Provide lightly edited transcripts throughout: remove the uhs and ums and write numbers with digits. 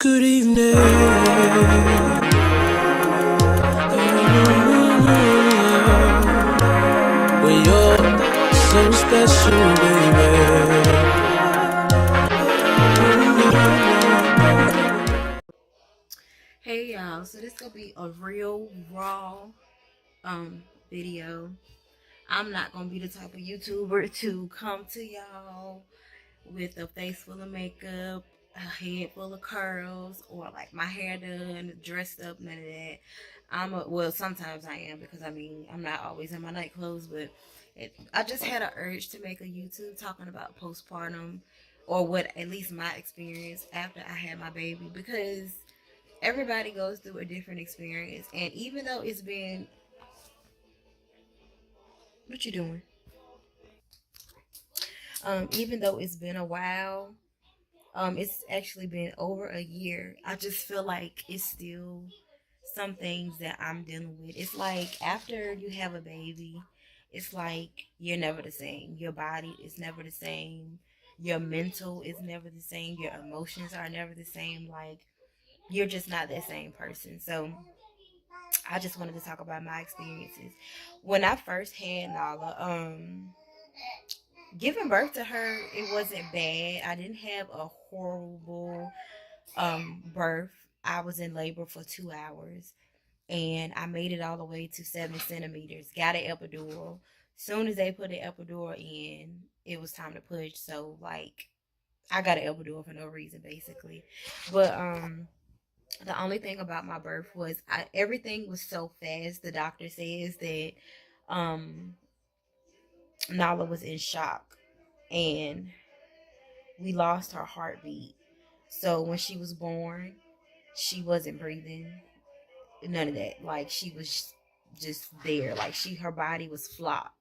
Good evening. Well, you're so special, baby. Hey y'all, so this gonna be a real raw video. I'm not gonna be the type of YouTuber to come to y'all with a face full of makeup, a head full of curls, or like my hair done, dressed up, none of that. Well, sometimes I am, because I mean I'm not always in my night clothes, but I just had an urge to make a YouTube talking about postpartum, or what at least my experience after I had my baby, because everybody goes through a different experience. And even though it's been, what you doing? Even though it's been a while, it's actually been over a year. I just feel like it's still some things that I'm dealing with. It's like after you have a baby, it's like you're never the same. Your body is never the same. Your mental is never the same. Your emotions are never the same. Like, you're just not that same person. So I just wanted to talk about my experiences. When I first had Nala, giving birth to her, it wasn't bad. I didn't have a horrible birth. I was in labor for 2 hours, and I made it all the way to 7 centimeters. Got an epidural. Soon as they put the epidural in, it was time to push. So like, I got an epidural for no reason, basically. But the only thing about my birth was everything was so fast. The doctor says that um Nala was in shock, and we lost her heartbeat. So when she was born, she wasn't breathing, none of that. Like, she was just there. Like, her body was flopped.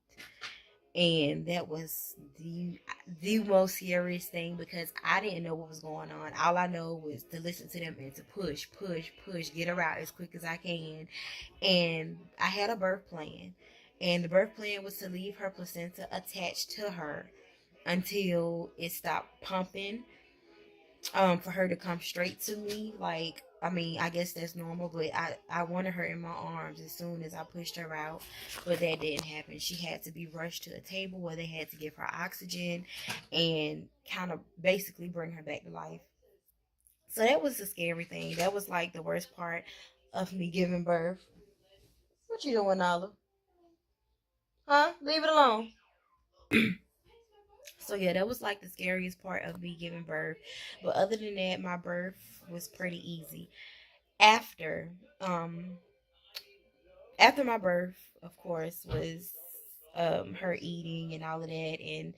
And that was the most serious thing, because I didn't know what was going on. All I know was to listen to them and to push, push, push, get her out as quick as I can. And I had a birth plan, and the birth plan was to leave her placenta attached to her until it stopped pumping, for her to come straight to me. Like, I mean, I guess that's normal, but I wanted her in my arms as soon as I pushed her out, but that didn't happen. She had to be rushed to a table where they had to give her oxygen and kind of basically bring her back to life. So that was the scary thing. That was like the worst part of me giving birth. What you doing, Nala? Huh? Leave it alone. So yeah, that was like the scariest part of me giving birth. But other than that, my birth was pretty easy. After um after my birth, of course, was her eating and all of that. And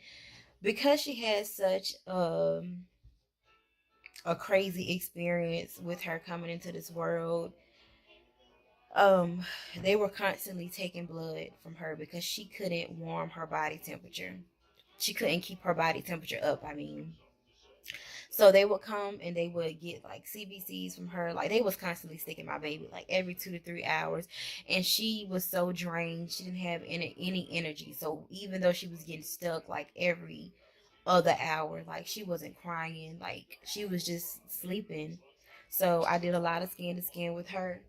because she had such a crazy experience with her coming into this world, um they were constantly taking blood from her because she couldn't warm her body temperature. She couldn't keep her body temperature up, I mean. So they would come and they would get like CBCs from her. Like, they was constantly sticking my baby like every 2 to 3 hours. And she was so drained. She didn't have any energy. So even though she was getting stuck like every other hour, like, she wasn't crying. Like, she was just sleeping. So I did a lot of skin to skin with her.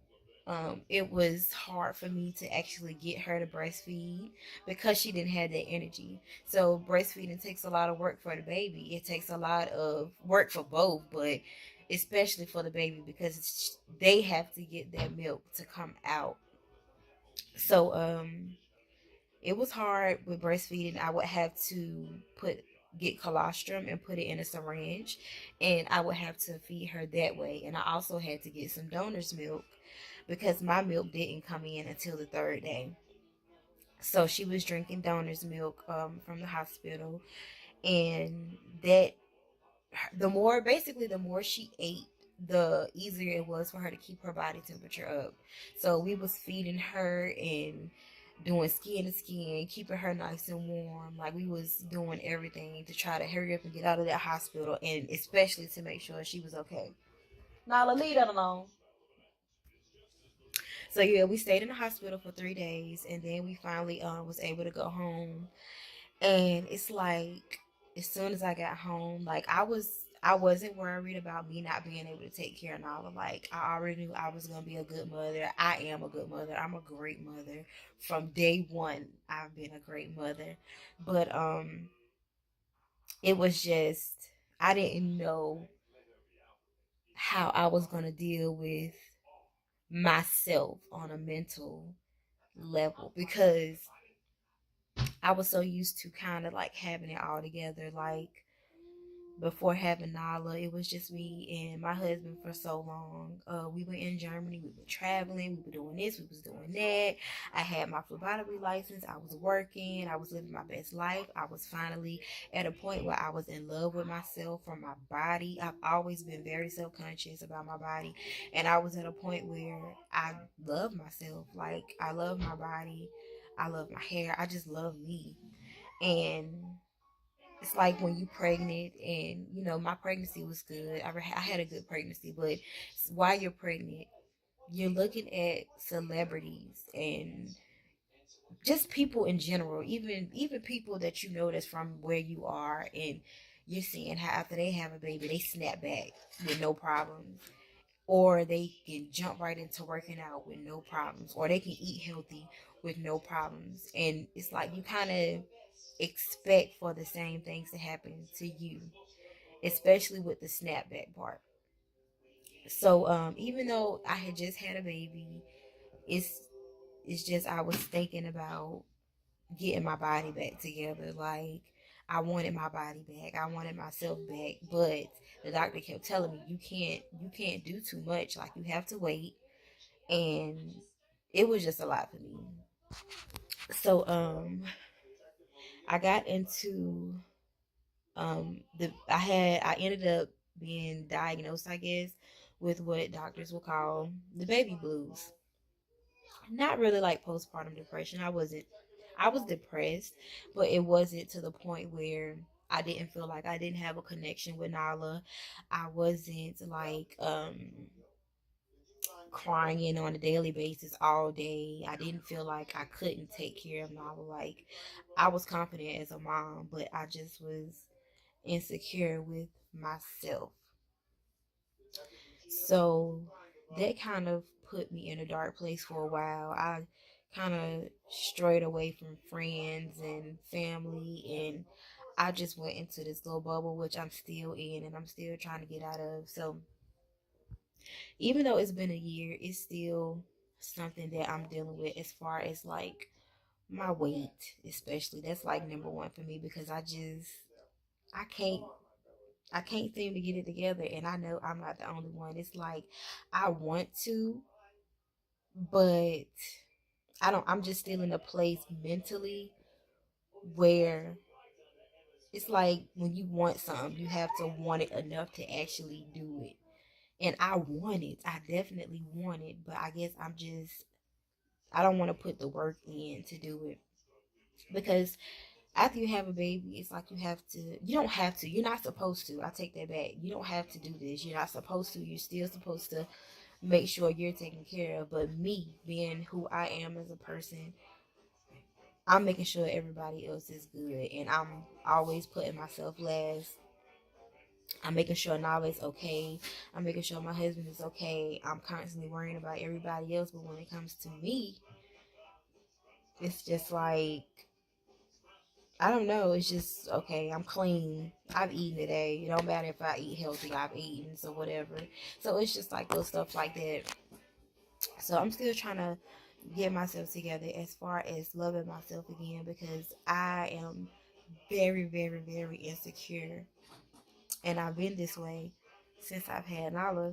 It was hard for me to actually get her to breastfeed because she didn't have that energy. So breastfeeding takes a lot of work for the baby. It takes a lot of work for both, but especially for the baby, because they have to get that milk to come out. So it was hard with breastfeeding. I would have to get colostrum and put it in a syringe, and I would have to feed her that way. And I also had to get some donor's milk because my milk didn't come in until the third day. So she was drinking donor's milk from the hospital, and that the more she ate, the easier it was for her to keep her body temperature up. So we was feeding her and doing skin to skin, keeping her nice and warm. Like, we was doing everything to try to hurry up and get out of that hospital, and especially to make sure she was okay. Nala, leave that alone. So yeah, we stayed in the hospital for 3 days, and then we finally was able to go home. And it's like, as soon as I got home, like, I wasn't worried about me not being able to take care of Nala. Like, I already knew I was gonna be a good mother. I am a good mother. I'm a great mother. From day one, I've been a great mother. But it was just, I didn't know how I was gonna deal with myself on a mental level, because I was so used to kind of like having it all together. Like, before having Nala, it was just me and my husband for so long. We were in Germany, we were traveling, we were doing this, we was doing that. I had my phlebotomy license, I was working, I was living my best life. I was finally at a point where I was in love with myself, from my body. I've always been very self-conscious about my body, and I was at a point where I love myself. Like, I love my body, I love my hair, I just love me. And it's like when you pregnant, and my pregnancy was good. I had a good pregnancy, but while you're pregnant, you're looking at celebrities and just people in general, even people that that's from where you are, and you're seeing how after they have a baby, they snap back with no problems, or they can jump right into working out with no problems, or they can eat healthy with no problems. And it's like you kind of expect for the same things to happen to you, especially with the snapback part. So even though I had just had a baby, it's it's just I was thinking about getting my body back together. Like, I wanted my body back. I wanted myself back. But the doctor kept telling me, you can't do too much. Like, you have to wait. And it was just a lot for me. So I got into I ended up being diagnosed, I guess, with what doctors will call the baby blues. Not really like postpartum depression. I was depressed, but it wasn't to the point where I didn't feel like I didn't have a connection with Nala. I wasn't like crying on a daily basis all day. I didn't feel like I couldn't take care of Nala. Like, I was confident as a mom, but I just was insecure with myself. So that kind of put me in a dark place for a while. I kind of strayed away from friends and family, and I just went into this little bubble, which I'm still in and I'm still trying to get out of. So even though it's been a year, it's still something that I'm dealing with, as far as like my weight, especially. That's like number one for me, because I can't I can't seem to get it together, and I know I'm not the only one. It's like I want to, but I'm just still in a place mentally where it's like when you want something, you have to want it enough to actually do it. And I want it. I definitely want it, but I guess I don't want to put the work in to do it, because after you have a baby, it's like you don't have to, you're not supposed to. I take that back. You don't have to do this. You're not supposed to. You're still supposed to make sure you're taken care of. But me, being who I am as a person, I'm making sure everybody else is good. And I'm always putting myself last. I'm making sure Nala's okay. I'm making sure my husband is okay. I'm constantly worrying about everybody else. But when it comes to me, it's just like, I don't know. It's just, okay, I'm clean. I've eaten today. It don't matter if I eat healthy. I've eaten, so whatever. So it's just like little stuff like that. So I'm still trying to get myself together as far as loving myself again, because I am very, very, very insecure. And I've been this way since I've had Nala.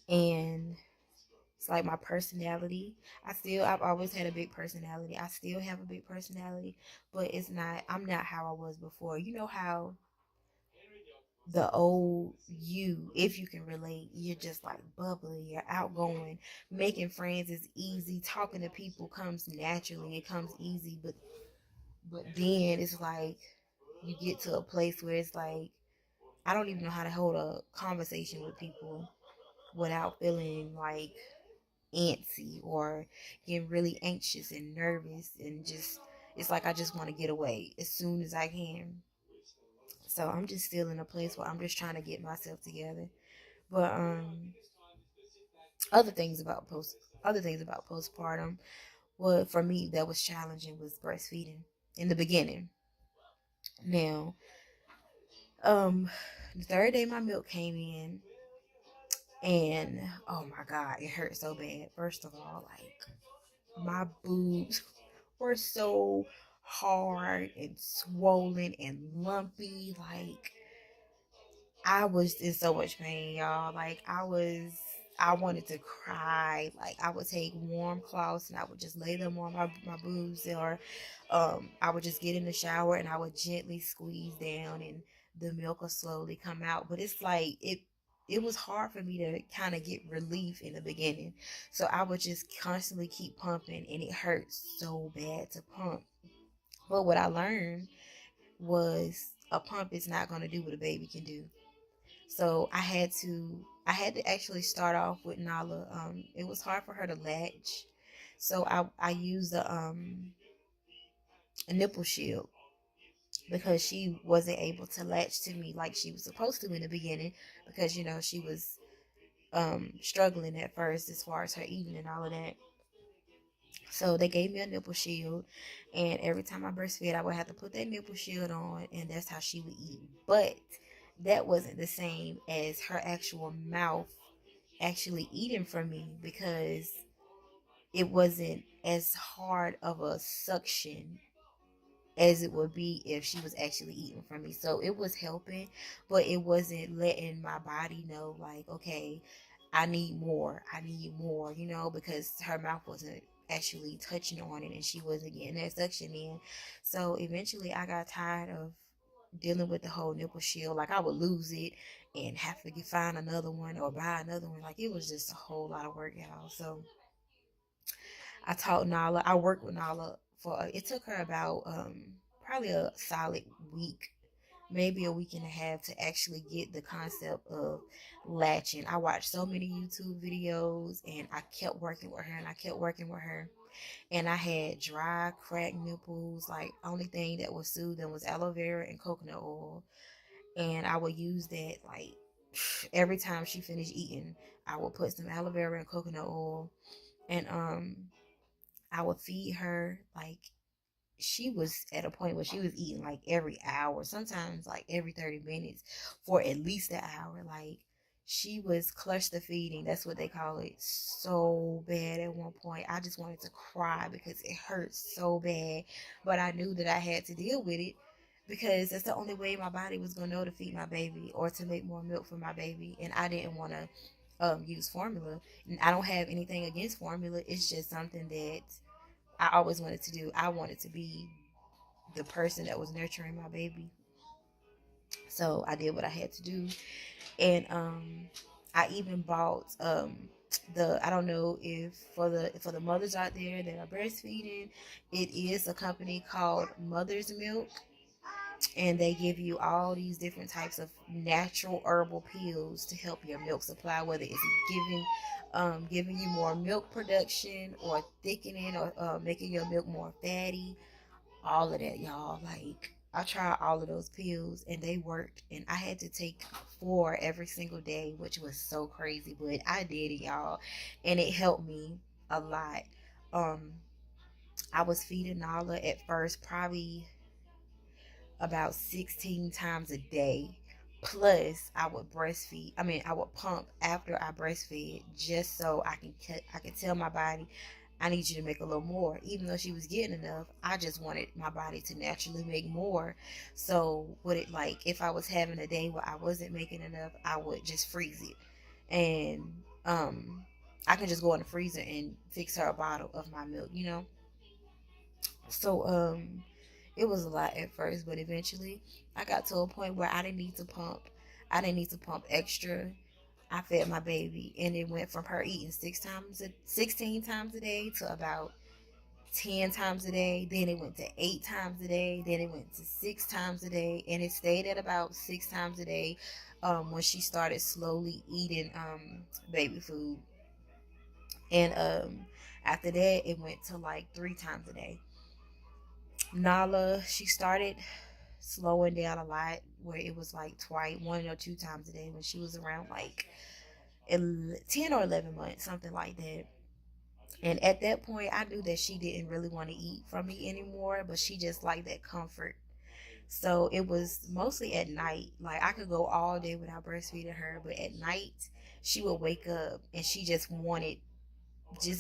And it's like my personality. I've always had a big personality. I still have a big personality, but I'm not how I was before. You know how the old you, if you can relate, you're just like bubbly, you're outgoing, making friends is easy, talking to people comes naturally, it comes easy, but then it's like you get to a place where it's like I don't even know how to hold a conversation with people without feeling like antsy or getting really anxious and nervous, and just it's like I just want to get away as soon as I can. So I'm just still in a place where I'm just trying to get myself together. But other things about postpartum, what for me that was challenging was breastfeeding in the beginning. Now, um, the third day my milk came in, and oh my god, it hurt so bad. First of all, like my boobs were so hard and swollen and lumpy. Like I was in so much pain, y'all. Like I wanted to cry. Like I would take warm cloths and I would just lay them on my boobs, or I would just get in the shower and I would gently squeeze down and the milk will slowly come out. But it's like it was hard for me to kind of get relief in the beginning. So I would just constantly keep pumping and it hurts so bad to pump. But what I learned was a pump is not going to do what a baby can do. So I had to actually start off with Nala. It was hard for her to latch. So I used a nipple shield because she wasn't able to latch to me like she was supposed to in the beginning, because she was struggling at first as far as her eating and all of that. So they gave me a nipple shield, and every time I breastfed, I would have to put that nipple shield on, and that's how she would eat. But that wasn't the same as her actual mouth actually eating from me, because it wasn't as hard of a suction as it would be if she was actually eating from me. So it was helping, but it wasn't letting my body know, like, okay, I need more. I need more, because her mouth wasn't actually touching on it and she wasn't getting that suction in. So eventually I got tired of dealing with the whole nipple shield. Like I would lose it and have to find another one or buy another one. Like it was just a whole lot of work, y'all. So I taught Nala. I worked with Nala for. It took her about probably a solid week, maybe a week and a half, to actually get the concept of latching. I watched so many YouTube videos and I kept working with her and I kept working with her. And I had dry, cracked nipples. Like only thing that would soothe them was aloe vera and coconut oil. And I would use that like every time she finished eating. I would put some aloe vera and coconut oil, and I would feed her. Like she was at a point where she was eating like every hour, sometimes like every 30 minutes for at least an hour. Like she was cluster feeding, that's what they call it, so bad at one point. I just wanted to cry because it hurt so bad. But I knew that I had to deal with it because that's the only way my body was going to know to feed my baby or to make more milk for my baby. And I didn't want to use formula. And I don't have anything against formula. It's just something that I always wanted to do. I wanted to be the person that was nurturing my baby. So I did what I had to do. And I even bought the I don't know if for the mothers out there that are breastfeeding, it is a company called Mother's Milk, and they give you all these different types of natural herbal pills to help your milk supply, whether it's giving you more milk production or thickening or making your milk more fatty. All of that, y'all. Like I tried all of those pills and they worked, and I had to take 4 every single day, which was so crazy, but I did it, y'all, and it helped me a lot. um I was feeding Nala at first probably about 16 times a day. Plus, I would breastfeed. I mean, I would pump after I breastfed, just so I can tell my body, I need you to make a little more. Even though she was getting enough, I just wanted my body to naturally make more. So, would it, like if I was having a day where I wasn't making enough, I would just freeze it, and I can just go in the freezer and fix her a bottle of my milk. So it was a lot at first, but eventually I got to a point where I didn't need to pump. I didn't need to pump extra. I fed my baby, and it went from her eating 16 times a day to about 10 times a day. Then it went to 8 times a day. Then it went to 6 times a day, and it stayed at about 6 times a day when she started slowly eating baby food. And after that, it went to like 3 times a day. Nala, she started. slowing down a lot, where it was like twice, 1 or 2 times a day when she was around like 10 or 11 months, something like that. And at that point, I knew that she didn't really want to eat from me anymore, but she just liked that comfort. So it was mostly at night. Like I could go all day without breastfeeding her, but at night she would wake up and she just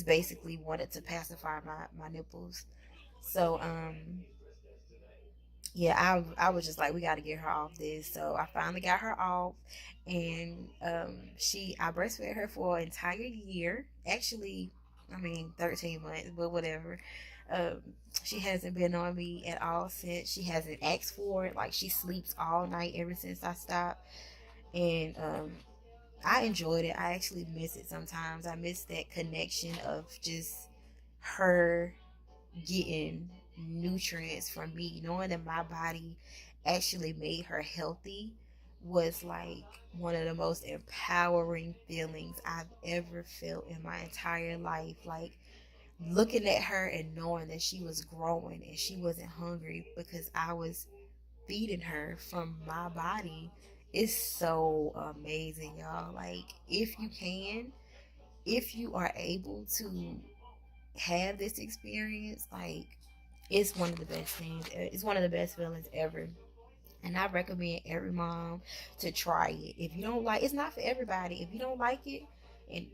basically wanted to pacify my nipples. So yeah, I was just like, we got to get her off this. So I finally got her off, and I breastfed her for an entire year. Actually, I mean 13 months, but whatever. Um, she hasn't been on me at all since. She hasn't asked for it. Like she sleeps all night ever since I stopped, and I enjoyed it. I actually miss it sometimes. I miss that connection of just her getting nutrients from me, knowing that my body actually made her healthy was like one of the most empowering feelings I've ever felt in my entire life. Like looking at her and knowing that she was growing and she wasn't hungry because I was feeding her from my body is so amazing, y'all. Like if you are able to have this experience, like it's one of the best things. It's one of the best feelings ever. And I recommend every mom to try it. If you don't like, it's not for everybody. If you don't like it, and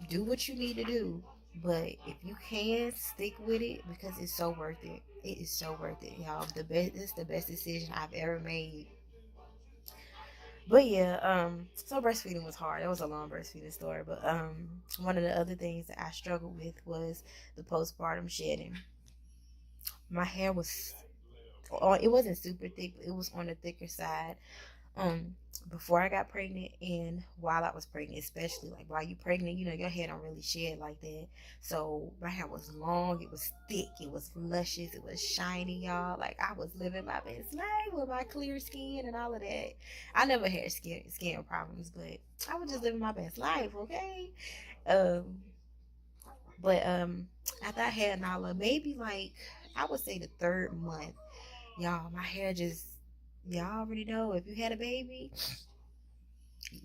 do what you need to do. But if you can, stick with it because it's so worth it. It is so worth it, y'all. It's the best decision I've ever made. But yeah, so breastfeeding was hard. That was a long breastfeeding story. But one of the other things that I struggled with was the postpartum shedding. My hair was it wasn't super thick, but it was on the thicker side. Um, Before I got pregnant and while I was pregnant, especially like while you pregnant, your hair don't really shed like that. So my hair was long, it was thick, it was luscious, it was shiny, y'all. Like I was living my best life with my clear skin and all of that. I never had skin problems, but I was just living my best life, okay? Um, but after I had Nala, maybe like I would say the third month, y'all, my hair just, y'all already know if you had a baby,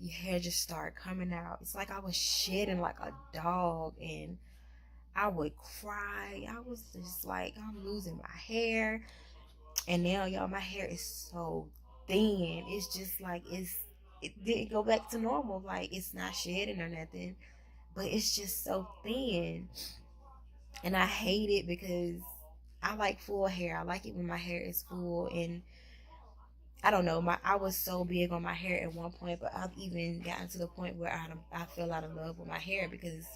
your hair just started coming out. It's like I was shedding like a dog, and I would cry. I was just like, I'm losing my hair. And now, y'all, my hair is so thin. It's just like it didn't go back to normal. Like it's not shedding or nothing, but it's just so thin. And I hate it because I like full hair. I like it when my hair is full, and I don't know. I was so big on my hair at one point, but I've even gotten to the point where I fell out of love with my hair because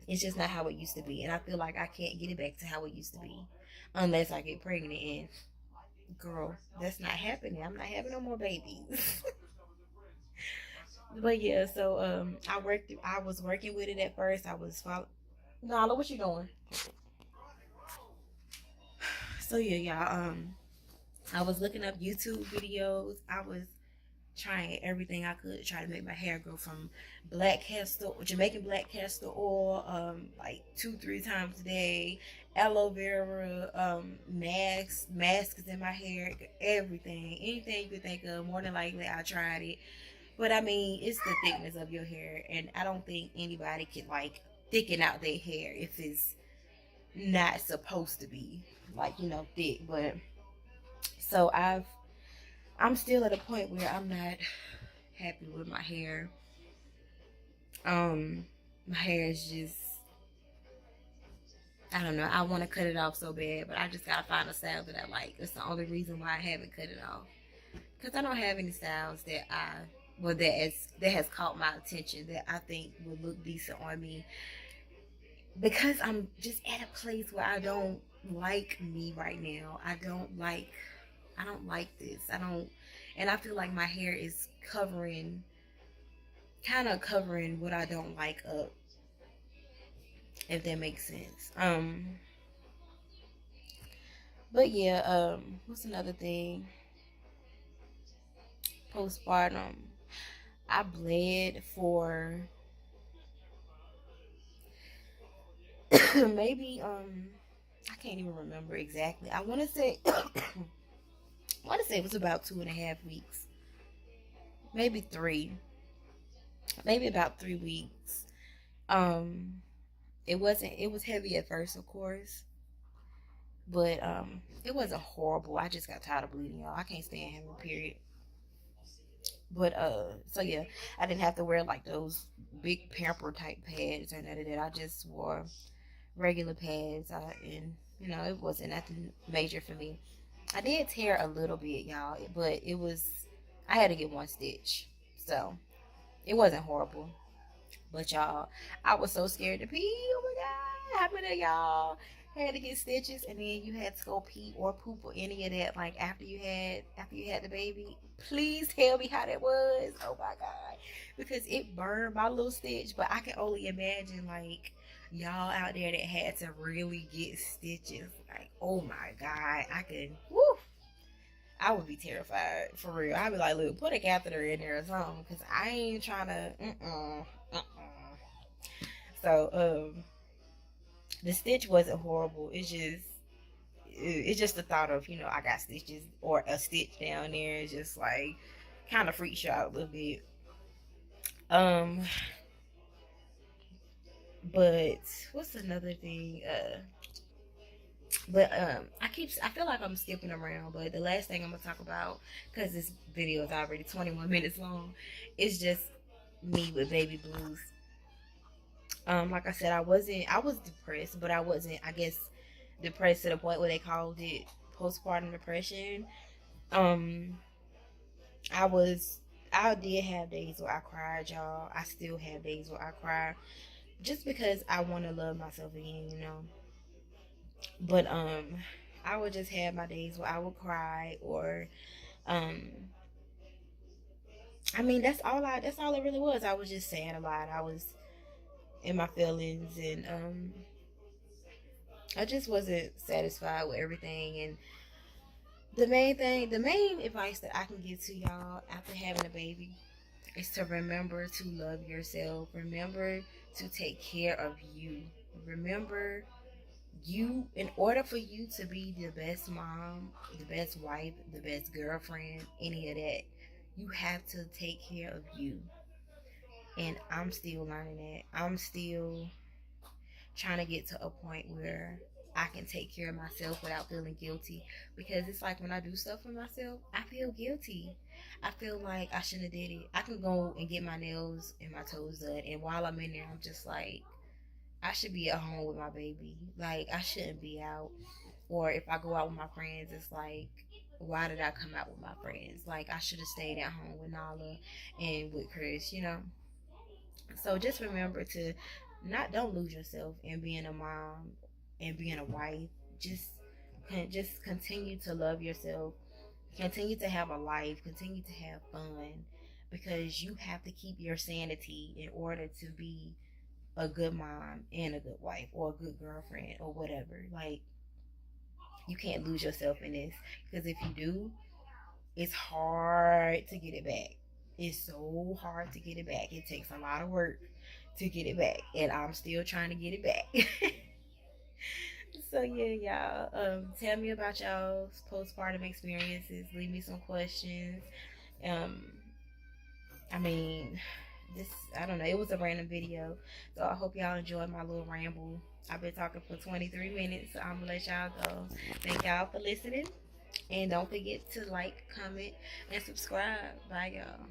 it's just not how it used to be, and I feel like I can't get it back to how it used to be unless I get pregnant. And girl, that's not happening. I'm not having no more babies. But yeah, so I was working with it at first. I was following. Nala, what you doing? So yeah, y'all. I was looking up YouTube videos. I was trying everything I could to try to make my hair grow, from Jamaican black castor oil, like 2-3 times a day, aloe vera, masks in my hair, everything, anything you could think of. More than likely, I tried it, but I mean, it's the thickness of your hair, and I don't think anybody could like thicken out their hair if it's not supposed to be like thick. But so I'm still at a point where I'm not happy with my hair. My hair is just, I don't know. I want to cut it off so bad, but I just gotta find a style that I like. That's the only reason why I haven't cut it off. Cause I don't have any styles that has caught my attention that I think would look decent on me. Because I'm just at a place where I don't like me right now. I don't like this. And I feel like my hair is kind of covering what I don't like up, if that makes sense. But yeah, what's another thing? Postpartum. I bled for maybe I can't even remember exactly. I want to say I want to say it was about 2.5 weeks, maybe three, maybe about 3 weeks. Um, it wasn't. It was heavy at first, of course, but it wasn't horrible. I just got tired of bleeding, y'all. I can't stand having a period. But so yeah, I didn't have to wear like those big pamper type pads or none of that. I just wore regular pads, and it wasn't nothing major for me. I did tear a little bit, y'all, but it was I had to get one stitch, so it wasn't horrible. But y'all, I was so scared to pee. Oh my god, how many of y'all had to get stitches and then you had to go pee or poop or any of that like after you had the baby? Please tell me how that was. Oh my god, because it burned my little stitch. But I can only imagine like y'all out there that had to really get stitches. Like, oh my god, I could. Woo, I would be terrified for real. I'd be like, look, put a catheter in there or something, because I ain't trying to. So the stitch wasn't horrible. It's just the thought of I got stitches or a stitch down there. It's just like kind of freaks you out a little bit. Um, but what's another thing? But I feel like I'm skipping around. But the last thing I'm gonna talk about, because this video is already 21 minutes long, is just me with baby blues. Like I said, I was depressed, but I wasn't, I guess, depressed to the point where they called it postpartum depression. Um, I was, I did have days where I cried, y'all. I still have days where I cry, just because I want to love myself again. But I would just have my days where I would cry, or um, I mean, that's all it really was. I was just sad a lot. I was in my feelings, and I just wasn't satisfied with everything. And the main advice that I can give to y'all after having a baby is to remember to love yourself. Remember to take care of you. Remember, in order for you to be the best mom, the best wife, the best girlfriend, any of that, you have to take care of you. And I'm still learning that. I'm still trying to get to a point where I can take care of myself without feeling guilty. Because it's like when I do stuff for myself, I feel guilty. I feel like I shouldn't have did it. I can go and get my nails and my toes done, and while I'm in there, I'm just like, I should be at home with my baby. Like, I shouldn't be out. Or if I go out with my friends, it's like, why did I come out with my friends? Like, I should have stayed at home with Nala and with Chris. So just remember to don't lose yourself in being a mom and being a wife. Just just continue to love yourself. Continue to have a life. Continue to have fun, because you have to keep your sanity in order to be a good mom and a good wife or a good girlfriend or whatever. Like, you can't lose yourself in this, because if you do, it's hard to get it back. It's so hard to get it back. It takes a lot of work to get it back, and I'm still trying to get it back. So yeah, y'all. Tell me about y'all's postpartum experiences. Leave me some questions. Um, I mean, this I don't know. It was a random video, so I hope y'all enjoyed my little ramble. I've been talking for 23 minutes, so I'm gonna let y'all go. Thank y'all for listening, and don't forget to like, comment, and subscribe. Bye, y'all.